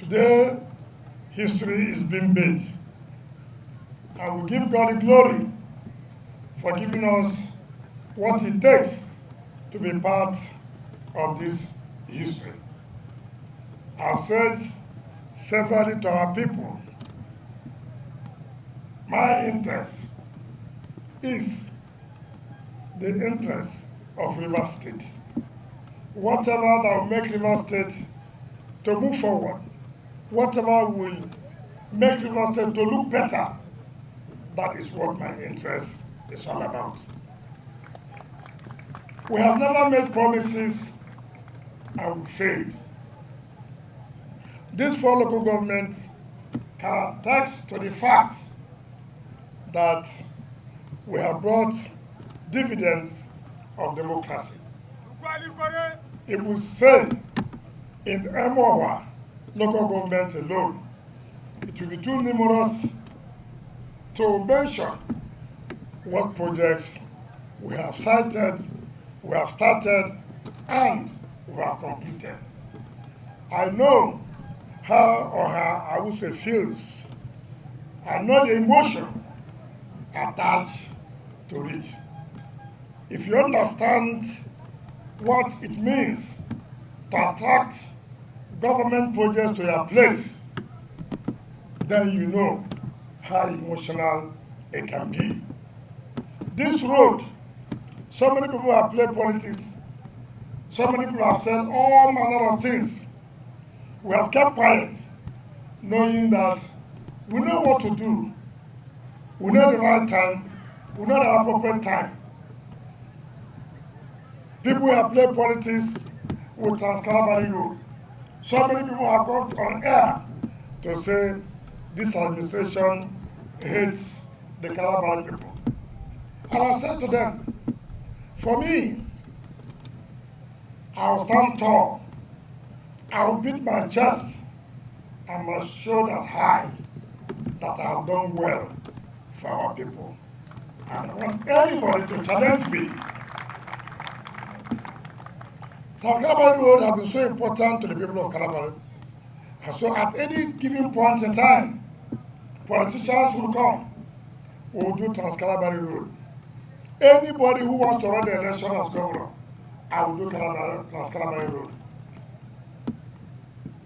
Today, history is being made. And we give God the glory for giving us what it takes to be part of this history. I've said severally to our people, my interest is the interest of River State. Whatever that will make River State to move forward, whatever will make River State to look better, that is what my interest is all about. We have never made promises and we failed. These 4 local governments can attest to the fact that we have brought dividends of democracy. If we say in Emowa local government alone, it will be too numerous to mention what projects we have cited, we have started, and we have completed. I know how or her, I would say, feels. I know the emotion attached to it. If you understand what it means to attract government projects to your place, then you know how emotional it can be. This road, so many people have played politics, so many people have said all manner of things. We have kept quiet, knowing that we know what to do. We know the right time, we know the appropriate time. People have played politics with Trans-Calabari Road. So many people have gone on air to say this administration hates the Calabari people. And I said to them, for me, I will stand tall. I will beat my chest and must show that high that I have done well for our people. And I want anybody to challenge me. Trans-Calabari Road has been so important to the people of Calabari. And so at any given point in time, politicians will come, who will do Trans-Calabari Road. Anybody who wants to run the election as governor, I will do Trans-Calabari Road.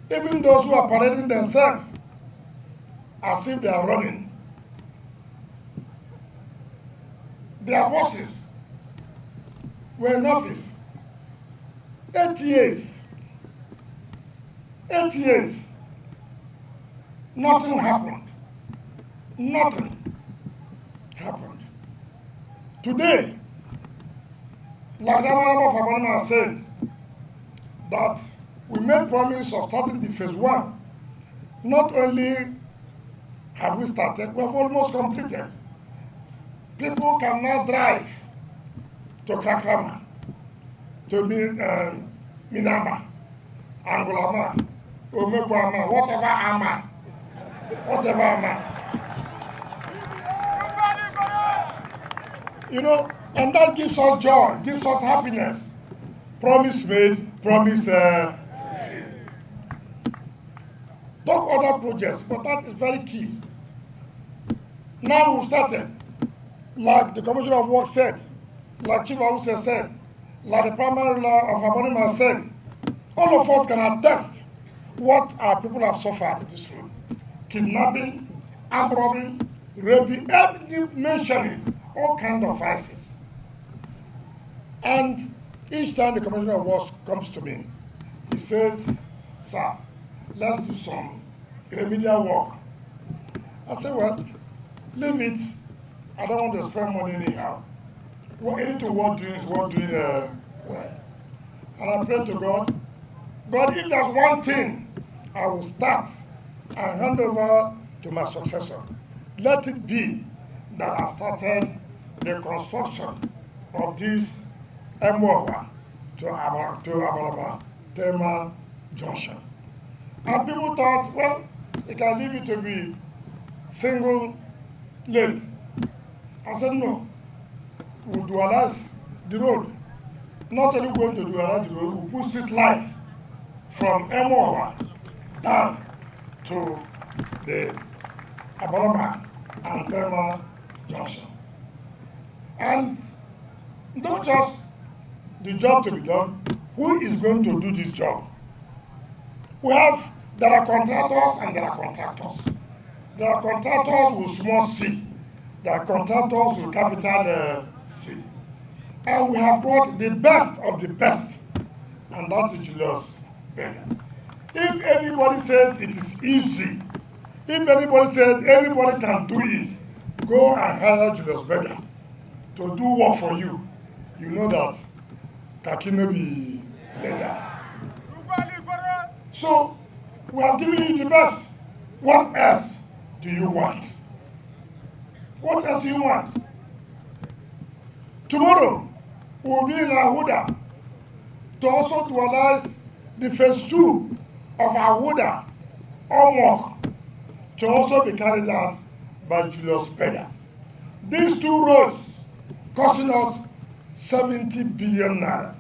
Even those who are parading themselves as if they are running, their bosses were in office 8 years. 8 years. Nothing happened. Nothing happened. Today, like the Honorable Fabana said, that we made promise of starting the phase 1. Not only have we started, we have almost completed. People can now drive to Krakrama, to Minama, Angulama, Omekwama, whatever Ama. You know, and that gives us joy, gives us happiness. Promise made, promise fulfilled. Talk other projects, but that is very key. Now we've started, like the Commissioner of Work said, like Chief Awuse said, like the primary law of Abonima said, all of us can attest what our people have suffered in this room. Kidnapping, armed robbing, raping, mentioning all kinds of vices. And each time the Commissioner of Works comes to me, he says, sir, let's do some remedial work. I say, well, leave it. I don't want to spend money anyhow. Anything worth doing is worth doing well. And I pray to God, God, if there's one thing I will start and hand over to my successor, let it be that I started the construction of this Emowa to Abalaba Tema Junction. And people thought, well, you can leave it to be single lane. I said, no, we'll dualize the road. Not only going to dualize the road, we'll put street lights from Emowa down to the Abalama and Tema junction. And not just the job to be done, who is going to do this job? There are contractors and there are contractors. There are contractors with small c. There are contractors with capital C. And we have brought the best of the best, and that is Julius Berger. If anybody says it is easy, if anybody says anybody can do it, go and hire Julius Berger to do work for you. You know that Kakino be leather. So we have given you the best. What else do you want? What else do you want? Tomorrow we will be in Ahuda to also dualize the phase 2 of Ahuda homework to also be carried out by Julius Berger. These 2 roads costing us 70 billion naira.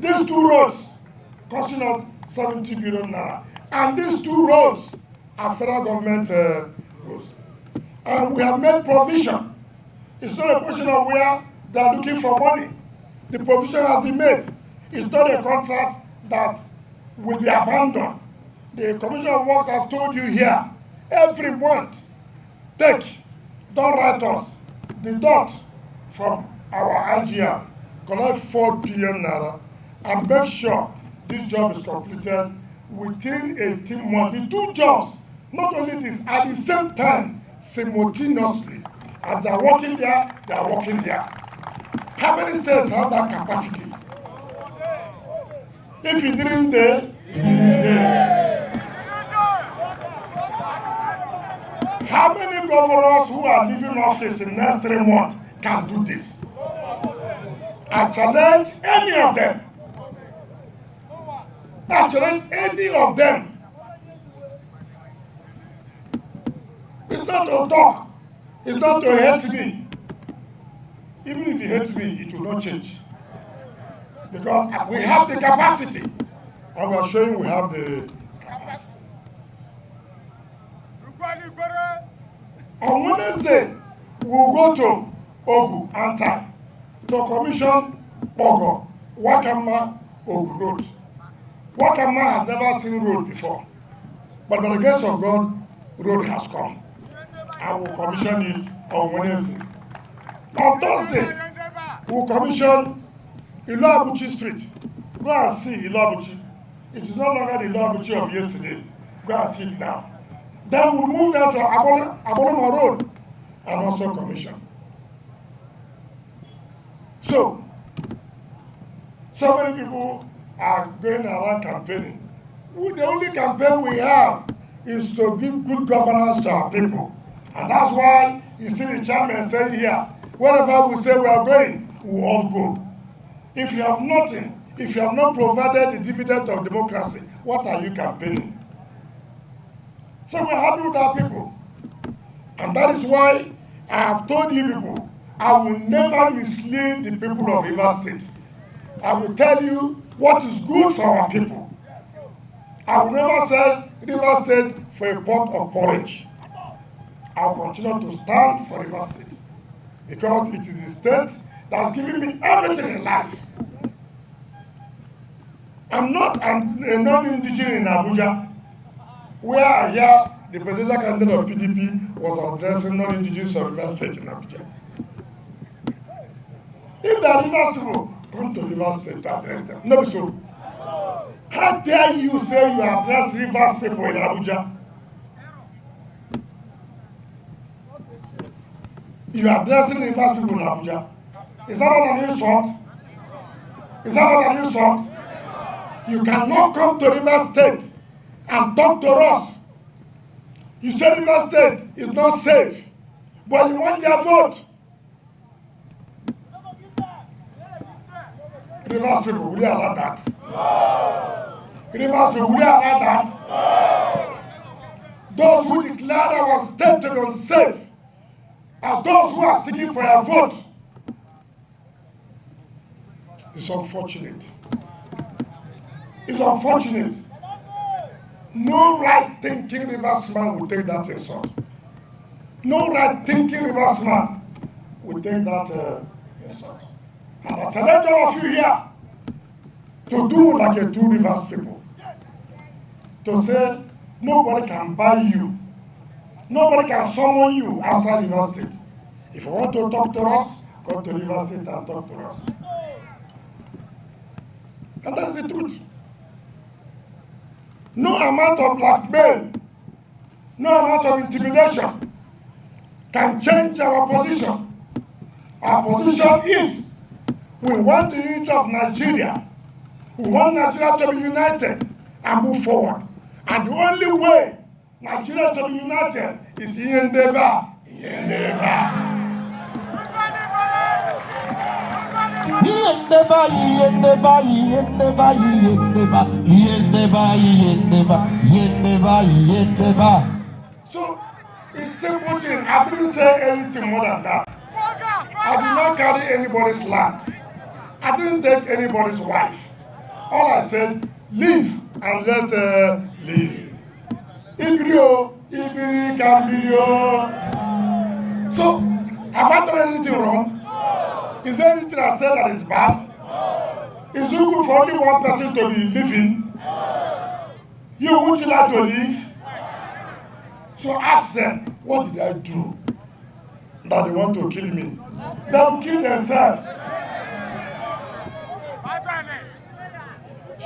These 2 roads costing us 70 billion naira. And these 2 roads are federal government roads. And we have made provision. It's not a question of where they are looking for money. The provision has been made. It's not a contract that will be abandoned. The Commission of Works have told you here, every month, don't write us the dot from our IGR, collect 4 billion naira, and make sure this job is completed within 18 months. The 2 jobs, not only this, at the same time, simultaneously, as they are working there, they are working here. How many states have that capacity? If he didn't there, he didn't there. How many governors who are leaving office in the next 3 months can do this? I challenge any of them. I challenge any of them. It's not to talk. It's not to hate me. Even if you hate me, it will not change. Because we have the capacity. And we are showing we have the capacity. On Wednesday, we will go to Ogu Anta to commission Ogo, Wakama, Ogu Road. Wakama has never seen road before. But by the grace of God, road has come. I will commission it on Wednesday. On Thursday, we will commission Iloabuchi Street. Go and see Iloabuchi. It is no longer the Iloabuchi of yesterday. Go and see it now. Then we'll move down to Aboloma Road and also commission. So many people are going around campaigning. The only campaign we have is to give good governance to our people. And that's why you see the chairman saying here, wherever we say we are going, we will all go. If you have nothing, if you have not provided the dividend of democracy, what are you campaigning? So we're happy with our people. And that is why I have told you people, I will never mislead the people of Rivers State. I will tell you what is good for our people. I will never sell Rivers State for a pot of porridge. I will continue to stand for Rivers State because it is the state that has given me everything in life. I'm not a non-indigenous in Abuja, where I hear the presidential candidate of PDP was addressing non-indigenous of Rivers State in Abuja. If the Rivers people come to Rivers State to address them, no, so. How dare you say you address Rivers people in Abuja? You are addressing Rivers people in Abuja. Is that not an insult? Is that not an insult? You cannot come to Rivers State and talk to us. You say Rivers State is not safe, but you want their vote. Rivers people, will you allow that? No. Rivers people, will you allow that? No. Those who declare our state to be unsafe are those who are seeking for a vote. It's unfortunate. It's unfortunate. No right-thinking Riversman will take that insult. No right-thinking Riversman will take that insult. And I challenge all of you here to do like a two Rivers people. To say nobody can buy you. Nobody can summon you outside Rivers State. If you want to talk to us, come to Rivers State and talk to us. And that is the truth. No amount of blackmail, no amount of intimidation can change our position. Our position is we want the unity of Nigeria. We want Nigeria to be united and move forward. And the only way Nigeria to be united is Yendeba. Yendeba. So it's simple thing. I didn't say anything more than that. I did not carry anybody's land. I didn't take anybody's wife. All I said, live and let live. Ibrio, Ibiri, Cambirio. So, have I done anything wrong? Is there anything I said that is bad? Is it good for only one person to be living? Would you like to live? So ask them, what did I do that they want to kill me? They will kill themselves.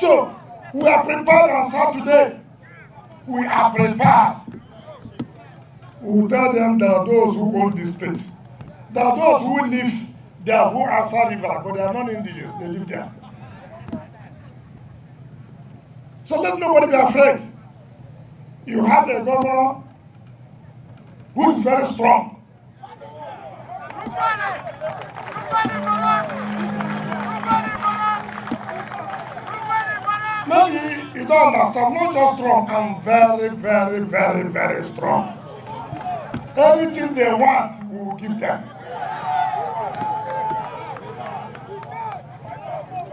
So, we are prepared on Saturday. We are prepared. We will tell them there are those who own this state. There are those who live there who are outside river, but they are not indigenous. They live there. So let nobody be afraid. You have a governor who is very strong. Maybe you don't understand. I'm not just strong. I'm very, very, very, very strong. Anything they want, we will give them.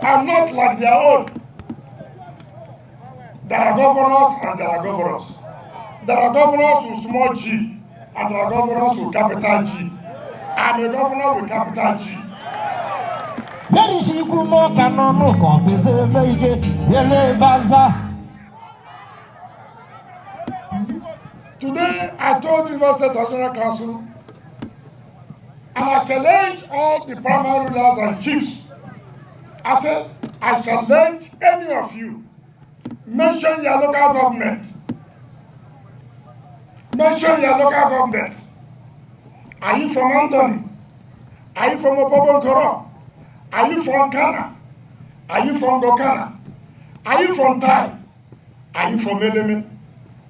I'm not like their own. There are governors and there are governors. There are governors with small g and there are governors with capital G. I'm a governor with capital G. Today, I told Rivers State National Council, and I challenge all the primary rulers and chiefs. I said, I challenge any of you. Mention your local government. Mention your local government. Are you from Anthony? Are you from Obobonkoro? Are you from Ghana? Are you from Gokana? Are you from Thai? Are you from Eleme?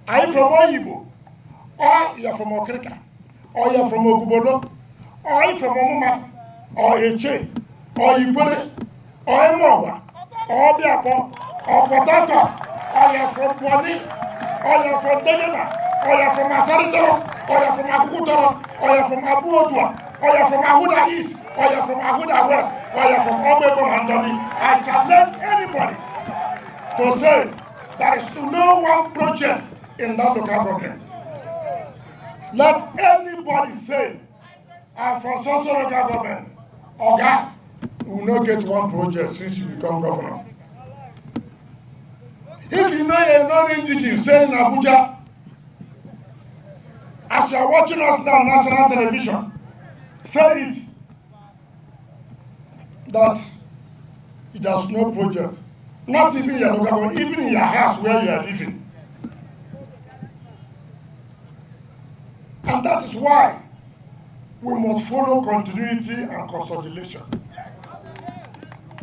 Are you from Oyibo? Or you're from Okrika? Or you're from Ogubolo? Or you're from Omuma? Or Eche? Or Igbore? Or Emowa? Or Biapo? Or Potaka? Or you're from Bwani? Or you're from Degema? Or you're from Asaritoro? Or you're from Akukutoro? Or you're from Abu Odua? Or you're from Ahuda East? Or you're from Ahuda West? Or you're from Obebo Mandoni? I challenge anybody to say there is no one project in that local government. Let anybody say, I'm from social local government. Oga, you will not get one project since you become governor. If you know a non-indigenous, stay in Abuja. As you are watching us now on national television, say it that it has no project. Not even in your local government, even in your house where you are living. And that is why we must follow continuity and consolidation.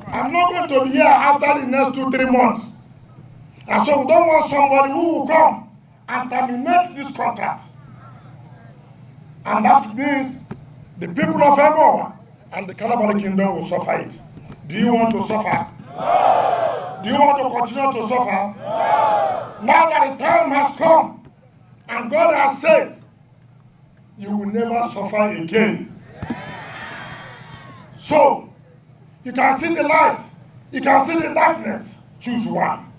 I'm not going to be here after the next 2-3 months. And so we don't want somebody who will come and terminate this contract. And that means the people of Emowa and the Kalabari Kingdom will suffer it. Do you want to suffer? No. Do you want to continue to suffer? No. Now that the time has come and God has said, you will never suffer again. So, you can see the light, you can see the darkness, choose one.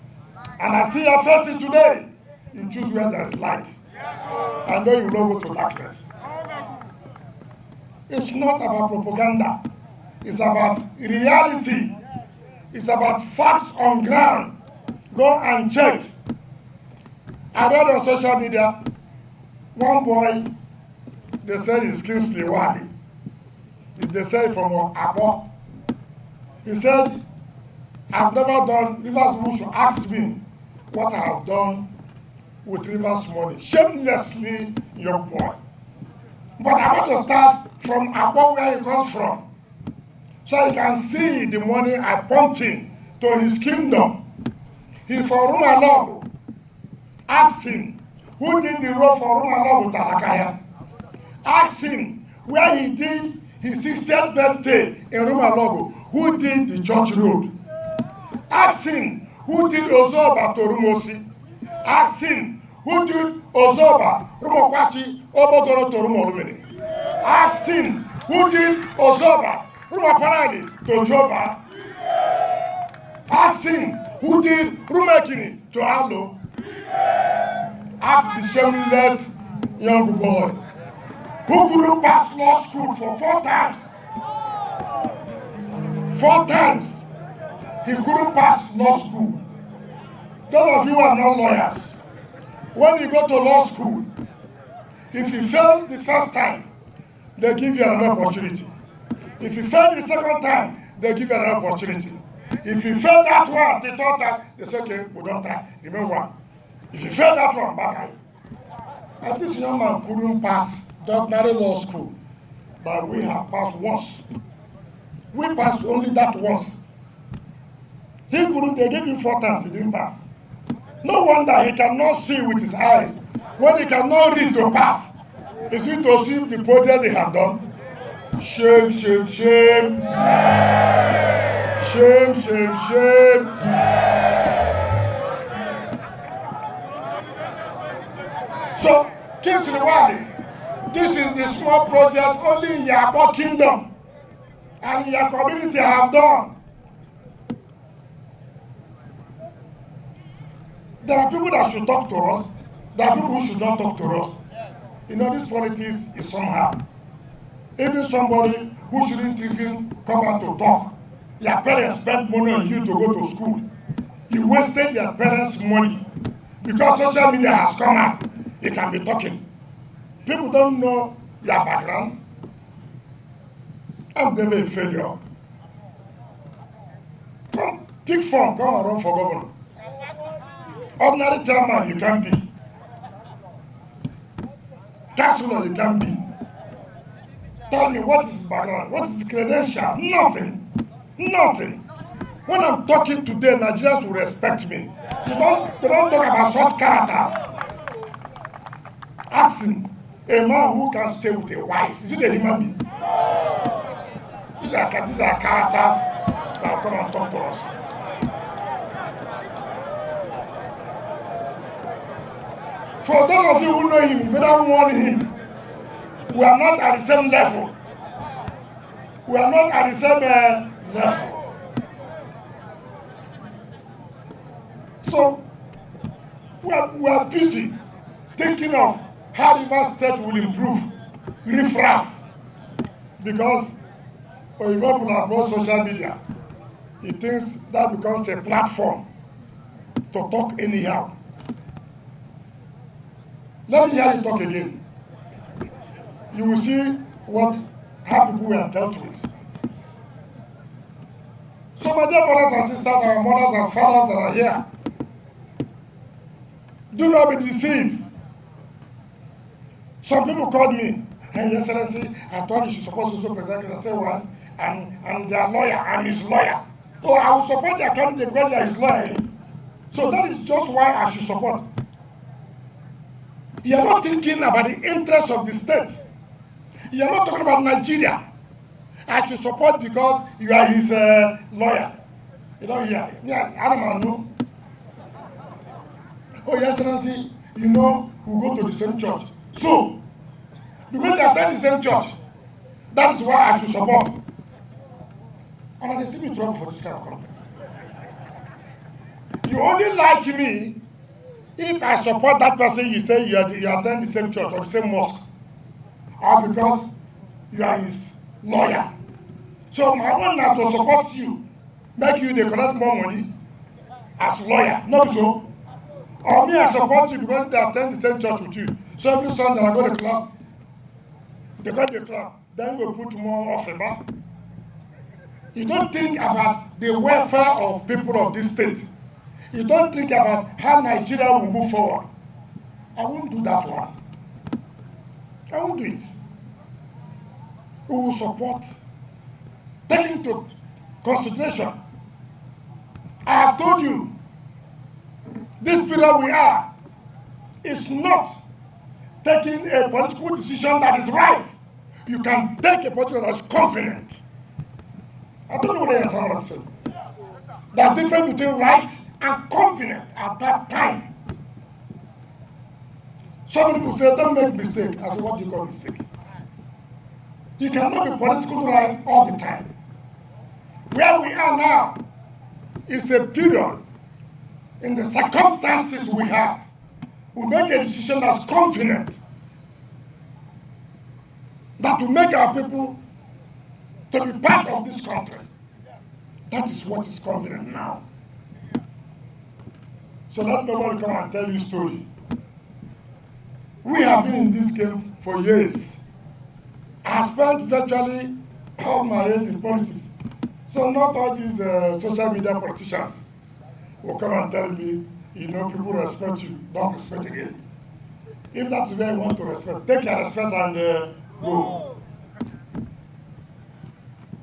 And I see your faces today. you choose where there is light. And then you will not go to darkness. It's not about propaganda. It's about reality. It's about facts on ground. Go and check. I read on social media, one boy, they say he's Kingsley Wali. They say from Abo. He said, I've never done, Rivers people should ask me what I have done with Rivers money. Shamelessly, young boy. But I want to start from Abo, where he comes from, so you can see the money I pumped in to his kingdom. He's for Rumalogo. Ask him who did the road for Rumalogo to Alakaya. Ask him where he did his 60th birthday in Rumalogo, who did the church road. Ask him who did Ozoba to Rumosi. Ask him who did Ozoba, Rumokwachi, Obogoro to Rumolumini. Ask him who did Ozoba, Rumoparadi to Joba. Ask him who did Rumekini to Alo. Ask the shameless young boy who couldn't pass law school for 4 times. 4 times. He couldn't pass law school. Those of you who are not lawyers, when you go to law school, if you fail the first time, they give you another opportunity. If you fail the second time, they give you another opportunity. If you fail that one, the third time, they say, okay, we don't try. Remember one. If you fail that one, back out. And this young man couldn't pass the ordinary law school, but we have passed once. We passed only that once. He couldn't, they gave him 4 times, he didn't pass. No wonder he cannot see with his eyes. When he cannot read to pass, is it to see the project they have done? Shame, shame, shame. Shame, shame, shame. So, Kingsley Wali, this is the small project only in Yabo Kingdom and in your community have done. There are people that should talk to us. There are people who should not talk to us. You know, this politics is somehow. Even somebody who shouldn't even come out to talk. Your parents spent money on you to go to school. You wasted your parents' money. Because social media has come out, you can be talking. People don't know your background. I'm never a failure. Come, pick form, come and run for governor. Ordinary chairman, you can be. Councilor, you can be. Tell me, what is his background? What is his credential? Nothing. Nothing. When I'm talking today, Nigerians will respect me. They don't talk about such characters. Ask him, a man who can stay with a wife, is it a human being? These are characters that will come and talk to us. For those of you who know him, you better warn him. We are not at the same level. We are not at the same level. So, we are busy thinking of how Rivers State will improve riffraff. Because when you go to social media, he thinks that becomes a platform to talk anyhow. Let me hear you talk again. You will see how people were dealt with. So my dear brothers and sisters, our mothers and fathers that are here, do not be deceived. Some people called me, hey, Your Excellency, I thought you should support social president. I said, well, I'm their lawyer, I'm his lawyer. So I will support their candidate because they are his lawyer. So that is just why I should support. You are not thinking about the interests of the state. You are not talking about Nigeria. I should support because you are his lawyer. You don't hear. Yeah, I don't know. Oh, Your Excellency, you know, we go to the same church. So, because you attend the same church, that is why I should support. And I see me trouble for this kind of content. You only like me if I support that person, you say you attend the same church or the same mosque, or because you are his lawyer. So my own now to support you, make you they collect more money as lawyer, not so. Or me, I support you because they attend the same church with you. So every Sunday I go to the club, they go to the club, then we put more offering back. You don't think about the welfare of people of this state. You don't think about how Nigeria will move forward. I won't do that one. I won't do it. We will support, take into consideration. I have told you, this period we are is not taking a political decision that is right. You can take a political that is confident. I don't know what I'm saying. There's a difference between right and confident at that time. Some people say, don't make mistake. I say, what do you call mistake? You cannot be politically right all the time. Where we are now is a period in the circumstances we have. We make a decision that's confident, that will make our people to be part of this country. That is what is confident now. So let nobody come and tell you a story. We have been in this game for years. I have spent virtually all my age in politics. So not all these social media politicians will come and tell me, you know, people respect you, don't respect again. If that's where you want to respect, take your respect and go.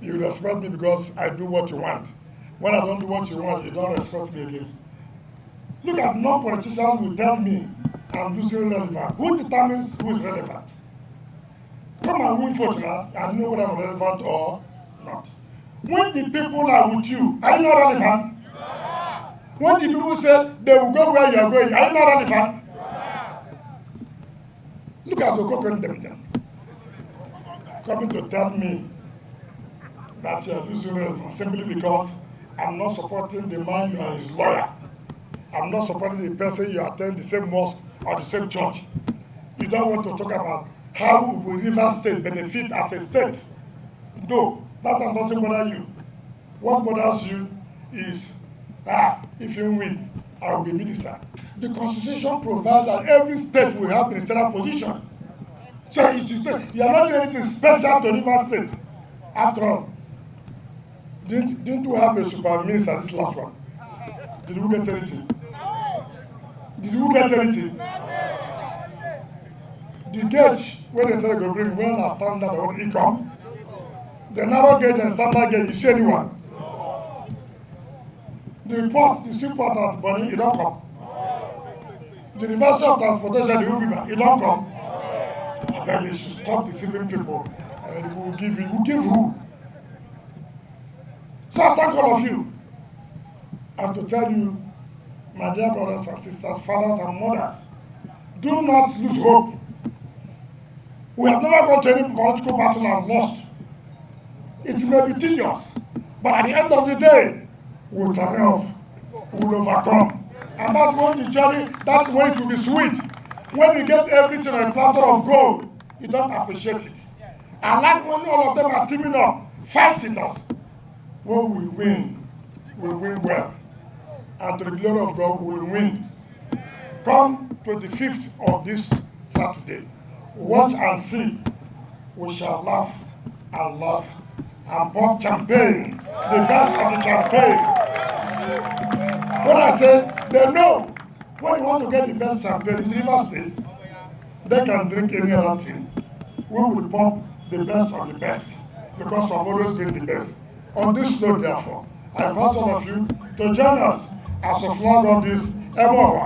You respect me because I do what you want. When I don't do what you want, you don't respect me again. Look at non-politicians who tell me I'm losing relevant. Who determines who is relevant? Come and win vote now and know whether I'm relevant or not. When the people are with you, are you not relevant? Yeah. When the people say they will go where you are going, are you not relevant? Yeah. Look at the Okoko them coming to tell me that you are losing relevance simply because I'm not supporting the man you are his lawyer. I'm not supporting the person you attend the same mosque or the same church. You don't want to talk about how will Rivers State benefit as a state. No, that doesn't bother you. What bothers you is, if you win, I will be minister. The Constitution provides that every state will have ministerial position. So it's just, you are not doing anything special to Rivers State. After all, didn't we have a super minister this last one? Did we get anything? Did we get anything? The gauge, where they said they go bring, when a standard or what come, the narrow gauge and standard gauge, you see anyone? The port, the seaport at Bonny, it don't come. The reversal of transportation, the Uber, it don't come. Then they should stop deceiving people. And we'll give you, we'll give who? So I thank all of you. I have to tell you, my dear brothers and sisters, fathers and mothers, do not lose hope. We have never gone to any political battle and lost. It may be tedious, but at the end of the day, we'll triumph, we'll overcome. And that's when the journey, that's when it will be sweet. When you get everything on a platter of gold, you don't appreciate it. I like when all of them are teaming up, fighting us. When we win well. And to the glory of God, we will win. Come 25th of this Saturday. Watch and see. We shall laugh and laugh and pop champagne. The best of the champagne. When I say, they know when you want to get the best champagne, it's Rivers State. They can drink any other thing. We will pop the best of the best because we've always been the best. On this note, therefore, I invite all of you to join us as a flag on this Emowa.